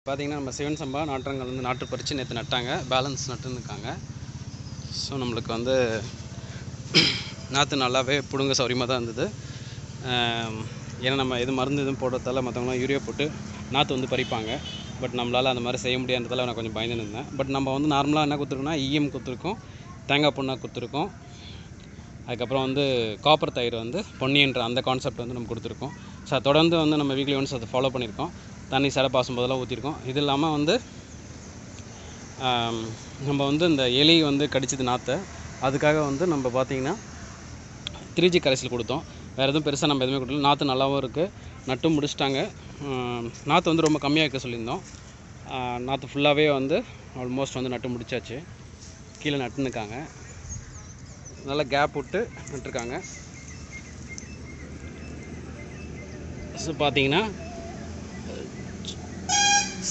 பார்த்தீங்கன்னா நம்ம சிவன் சம்பா நாற்றங்கள் வந்து நாற்று பறித்து நேற்று நட்டாங்க, பேலன்ஸ் நட்டுருக்காங்க. ஸோ நம்மளுக்கு வந்து நாற்று நல்லாவே பிடுங்க சௌரியமாக தான் இருந்தது. ஏன்னா நம்ம எது மருந்து எதுவும் போடுறதால மற்றவங்களாம் யூரியா போட்டு நாற்று வந்து பறிப்பாங்க. பட் நம்மளால் அந்த மாதிரி செய்ய முடியாததால் நான் கொஞ்சம் பயந்து இருந்தேன். பட் நம்ம வந்து நார்மலாக என்ன கொடுத்துருக்கோம்னா ஈயம் கொடுத்துருக்கோம், தேங்காய் புண்ணாக்கு கொடுத்துருக்கோம், அதுக்கப்புறம் வந்து காப்பர் தயிர் வந்து பொன்னின்ற அந்த கான்செப்ட் வந்து நம்ம கொடுத்துருக்கோம். ஸோ தொடர்ந்து வந்து நம்ம வீக்லி ஒன்ஸ் அதை ஃபாலோ பண்ணியிருக்கோம். தண்ணி சடை பாசும் போதெல்லாம் ஊற்றிருக்கோம். இது இல்லாமல் வந்து நம்ம வந்து இந்த எலி வந்து கடிச்சது நாற்றை, அதுக்காக வந்து நம்ம பார்த்திங்கன்னா 3G கரைசல் கொடுத்தோம். வேறு எதுவும் பெருசாக நம்ம எதுவுமே கொடுக்கல. நாற்று நல்லாவும் இருக்குது, நட்டும் முடிச்சிட்டாங்க. நாற்று வந்து ரொம்ப கம்மியாக இருக்க சொல்லியிருந்தோம். நாற்று ஃபுல்லாகவே வந்து ஆல்மோஸ்ட் வந்து நட்டு முடிச்சாச்சு. கீழே நட்டுன்னுக்காங்க, நல்லா கேப் விட்டு நட்டுருக்காங்க. ஸோ பார்த்திங்கன்னா